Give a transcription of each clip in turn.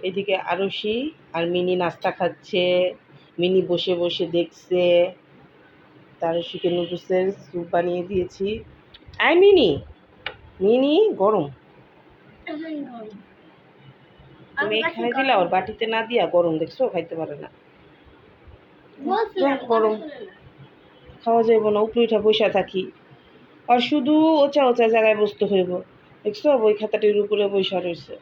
এদিকে আরশি আর মিনি নাস্তা খাচ্ছে, মিনি বসে বসে দেখছে। আরশিকে নুডলসের স্যুপ বানিয়ে দিয়েছি। আই মিনি, মিনি গরম, তুমি এখানে দিলা, ওর বাটিতে না দিয়া গরম, দেখছো খাইতে পারে না। গরম খাওয়া যাইব না, উপরে উঠা বসে থাকি আর শুধু ওচা ওচা জায়গায় বসতে হইব। দেখছো বই খাতাটির উপরে বসে রয়েছে।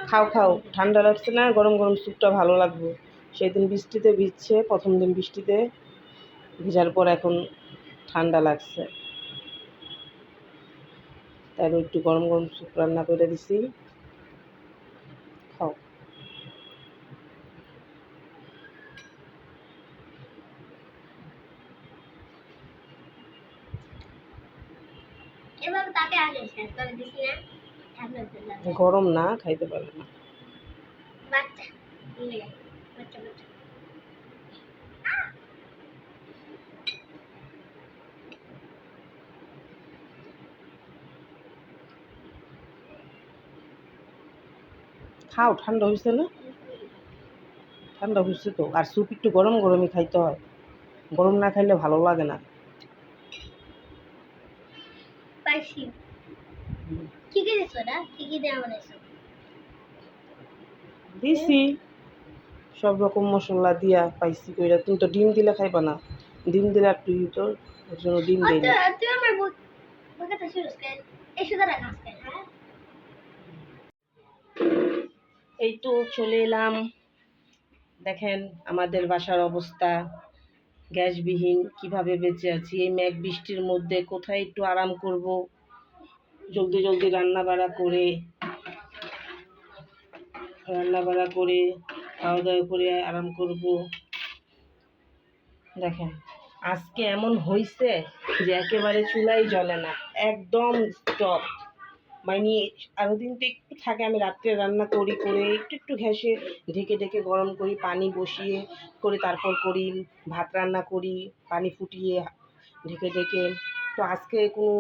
খাও খাও, ঠান্ডা লাগছে না? গরম গরম স্যুপটা ভালো লাগবে। সেদিন বৃষ্টিতে ভিজছে, প্রথম দিন বৃষ্টিতে ভিজার পর এখন ঠান্ডা লাগছে, তাই একটু গরম গরম স্যুপ রান্না করে দিছি, খাও। গরম না, খাইতে পারে না। খাও, ঠান্ডা হয়েছে না? ঠান্ডা হয়েছে তো। আর স্যুপ একটু গরম গরমই খাইতে হয়, গরম না খাইলে ভালো লাগে না। দিছি সব রকম মশলা দিয়া পাইছি কইরা। তুমি তো ডিম দিলে খাইবা না, ডিম দিলে আর তুই তো, ওর জন্য ডিম দিই না। এই তো চলে এলাম। দেখেন আমাদের বাসার অবস্থা, গ্যাসবিহীন কিভাবে বেঁচে আছি এই মেঘ বৃষ্টির মধ্যে। কোথায় একটু আরাম করব, জলদি জলদি রান্না বাড়া করে খাওয়া দাওয়া করে আরাম করব। দেখেন আজকে এমন হয়েছে যে একেবারে চুলাই জ্বলে না, একদম স্টপ। মানে আরও দিন তো একটু থাকে, আমি রাত্রে রান্না করি, করে একটু একটু ঘ্যাসে ঢেকে ঢেকে গরম করি, পানি বসিয়ে করে তারপর করি, ভাত রান্না করি পানি ফুটিয়ে ঢেকে ঢেকে। তো আজকে কোনো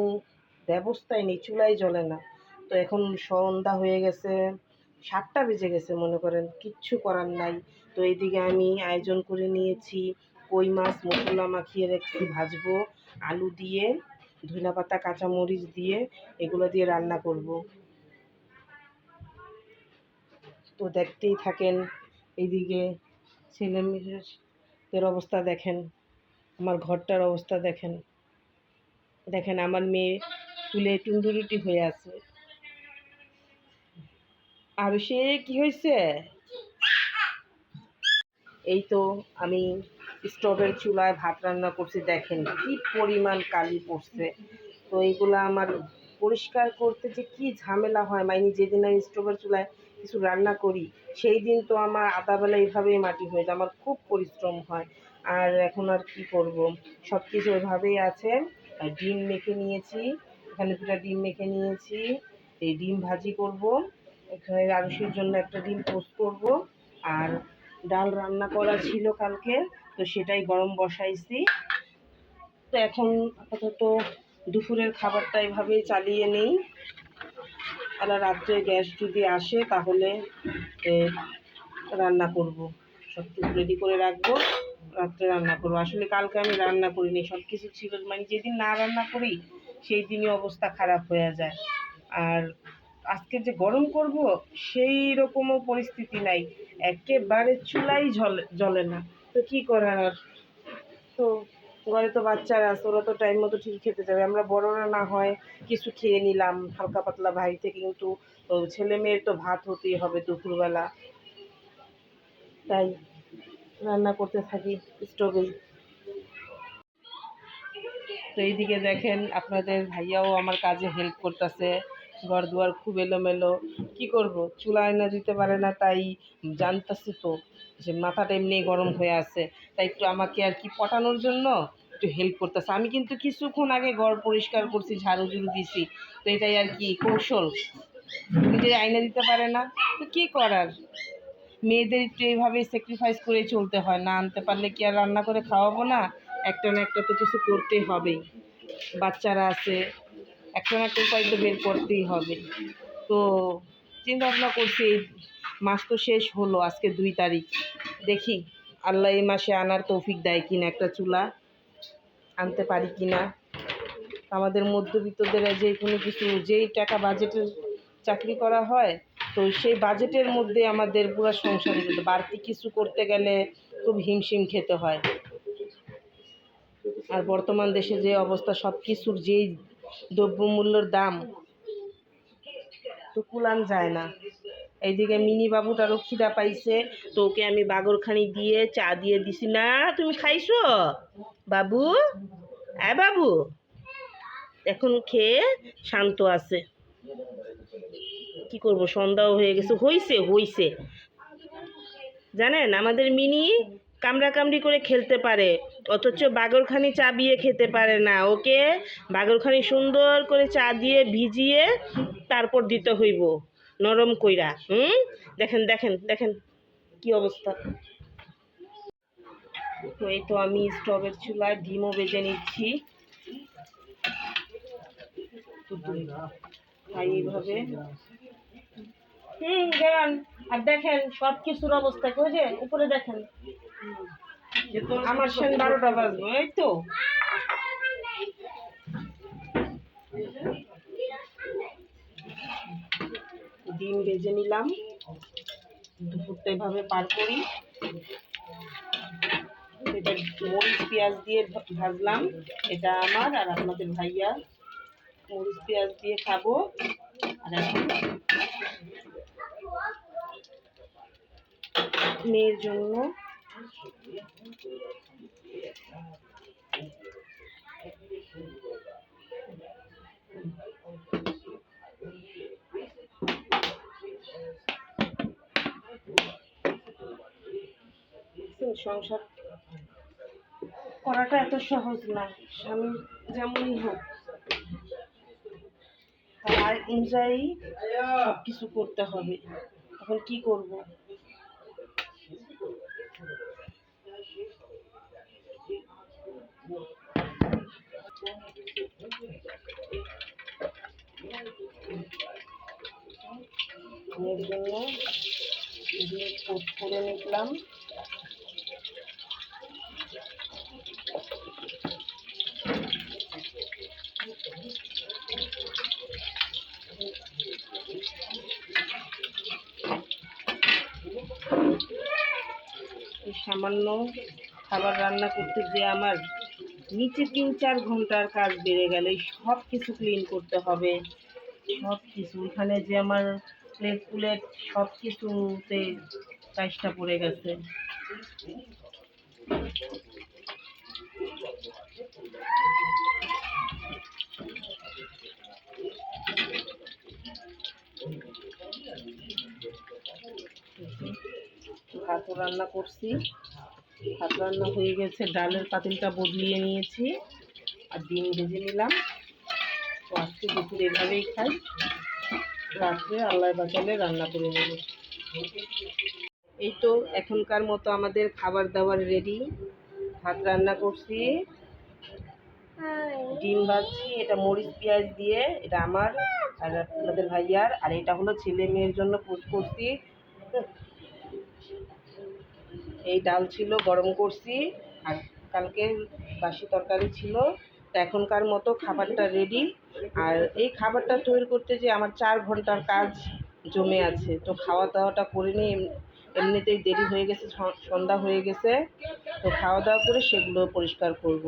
ব্যবস্থাই নেই, চুলাই জ্বলে না। তো এখন সন্ধ্যা হয়ে গেছে, 7টা বেজে গেছে মনে করেন, কিচ্ছু করার নাই। তো এইদিকে আমি আয়োজন করে নিয়েছি, কই মাছ মশলা মাখিয়ে রেখেছি, ভাজবো আলু দিয়ে, ধনেপাতা কাঁচামরিচ দিয়ে, এগুলো দিয়ে রান্না করব। তো দেখতেই থাকেন। এইদিকে ছেলে মেয়েদের অবস্থা দেখেন, আমার ঘরটার অবস্থা দেখেন। দেখেন আমার মেয়ে ফুলে টুন্ডুরুটি হয়ে আছে। আর সে কি হয়েছে? এই তো আমি স্টোভের চুলায় ভাত রান্না করছি, দেখেন কি পরিমাণ কালি পড়ছে। তো এইগুলো আমার পরিষ্কার করতে যে কি ঝামেলা হয়, মানে যেদিন আমি স্টোভের চুলায় কিছু রান্না করি সেই দিন তো আমার আদাবেলা এইভাবেই মাটি হয়ে যায়, আমার খুব পরিশ্রম হয়। আর এখন আর কি করব, সব কিছু ওইভাবেই আছে। আর ডিম মেখে নিয়েছি, এখানে 2টা ডিম মেখে নিয়েছি, এই ডিম ভাজি করব, এখানে আরুষির জন্য একটা ডিম পোস্ট করব। আর ডাল রান্না করা ছিল কালকে, তো সেটাই গরম বসাইছি। তো এখন আপাতত দুপুরের খাবারটা এভাবেই চালিয়ে নেই। আর রাত্রে গ্যাস যদি আসে তাহলে রান্না করব, সব কিছু রেডি করে রাখবো, রাত্রে রান্না করবো। আসলে কালকে আমি রান্না করিনি, সব কিছু ছিল, মানে যেদিন না রান্না করি সেই দিনই অবস্থা খারাপ হয়ে যায়। আর আজকে যে গরম করব সেই রকমও পরিস্থিতি নাই, একেবারে চুলাই জ্বলে না। তো কি করার আর। তো ঘরে তো বাচ্চারা আছে, ওরা তো টাইম মতো ঠিক খেতে যাবে, আমরা বড়রা না হয় কিছু খেয়ে নিলাম হালকা পাতলা ভারীতে, কিন্তু ছেলে মেয়ের তো ভাত হতেই হবে দুপুরবেলা, তাই রান্না করতে থাকি স্টোভেই। তো এইদিকে দেখেন আপনাদের ভাইয়াও আমার কাজে হেল্প করতেছে, ঘর দুয়ার খুব এলোমেলো, কি করব, চুলা এনে দিতে পারে না, তাই জানতেছি তো যে মাথাটা এমনি গরম হয়ে আছে, তাই একটু আমাকে আর কি পটানোর জন্য একটু হেল্প করতেছে। আমি কিন্তু কিছুক্ষণ আগে ঘর পরিষ্কার করছি, ঝাড়ু ঝুড়ু দিছি, তো এটাই আর কি কৌশল, নিজে আইনে দিতে পারে না, তো কী করার। মেয়েদের একটু এইভাবেই স্যাক্রিফাইস করে চলতে হয়, না আনতে পারলে কি আর রান্না করে খাওয়াবো না? একটা না একটা তো কিছু করতেই হবেই, বাচ্চারা আছে, একটা না একটা উপায় তো বের করতেই হবে। তো চিন্তা ভাবনা করছি এই মাস তো শেষ হলো, আজকে 2 তারিখ, দেখি আল্লাহ এই মাসে আনার তৌফিক দেয় কিনা, একটা চুলা আনতে পারি কিনা। আমাদের মধ্যবিত্তদের যে কোনো কিছু, যেই টাকা বাজেটের চাকরি করা হয়, তো সেই বাজেটের মধ্যে আমাদের পুরো সংসারে যেতে, বাড়তি কিছু করতে গেলে খুব হিমশিম খেতে হয়। আর বর্তমান দেশে যে অবস্থা, সব কিছুর যেই দ্রব্যমূল্যর দাম, তো কুলান যায় না। এইদিকে মিনি বাবুটারও খিদা পাইছে, তো ওকে আমি বাগরখানি দিয়ে চা দিয়ে দিছি। না তুমি খাইছো বাবু? বাবু এখন খেয়ে শান্ত আছে। কি করব, সন্ধ্যাও হয়ে গেছে। হইছে হইছে জানেন, আমাদের মিনি কামড়াকামড়ি করে খেলতে পারে, অথচ বাগরখানি চা দিয়ে খেতে পারে না। ওকে বাগরখানি সুন্দর করে চা দিয়ে ভিজিয়ে তারপর দিতে হইব নরম কইরা। দেখেন দেখেন দেখেন কি অবস্থা। তো এই তো আমি স্টোভের চুলায় ডিমও ভেজে নিচ্ছি। এইভাবে দেন। আর দেখেন সব কিছুর অবস্থা কই যে উপরে দেখেন, আমার সেন 12টা বাজবো। এই তো ডিম ভেজে নিলাম, দুপুরটা এভাবে পার করি। এটা মরিচ পেঁয়াজ দিয়ে ভাজলাম, এটা আমার আর আপনাদের ভাইয়া মরিচ পেঁয়াজ দিয়ে খাবো। আর এখন মেয়ের জন্য সংসার করাটা এত সহজ না, স্বামী যেমনই হোক তার অনুযায়ী সব কিছু করতে হবে। এখন কি করব? এর জন্য দিয়ে পোস্ট করে নিলাম। সামান্য খাবার রান্না করতে যে আমার নিচে 3-4 ঘন্টার কাজ বেড়ে গেল। সব কিছু ক্লিন করতে হবে, সব কিছু এখানে যে আমার প্লেট প্লেট সব কিছুতে কাজটা পড়ে গেছে। ভাতও রান্না করছি, ভাত রান্না হয়ে গেছে, ডালের পাতিলটা বদলিয়ে নিয়েছি, আর ডিম ভেজে নিলাম। তো আজকে দুপুর এভাবেই খাই, রাত্রে আল্লাহ বাঁচালে রান্না করে নেব। এই তো এখনকার মতো আমাদের খাবার দাবার রেডি। ভাত রান্না করছি, ডিম ভাজছি, এটা মরিচ পেঁয়াজ দিয়ে, এটা আমার আর আপনাদের ভাইয়ার, আর এটা হলো ছেলে মেয়ের জন্য পোস্ট করছি। এই ডাল ছিল, গরম করছি, আর কালকে বাসি তরকারি ছিল। তো এখনকার মতো খাবারটা রেডি। আর এই খাবারটা তৈরি করতে যে আমার 4 ঘন্টার কাজ জমে আছে। তো খাওয়া দাওয়াটা করে নিই, এমনিতেই দেরি হয়ে গেছে, সন্ধ্যা হয়ে গেছে। তো খাওয়া দাওয়া করে সেগুলো পরিষ্কার করব।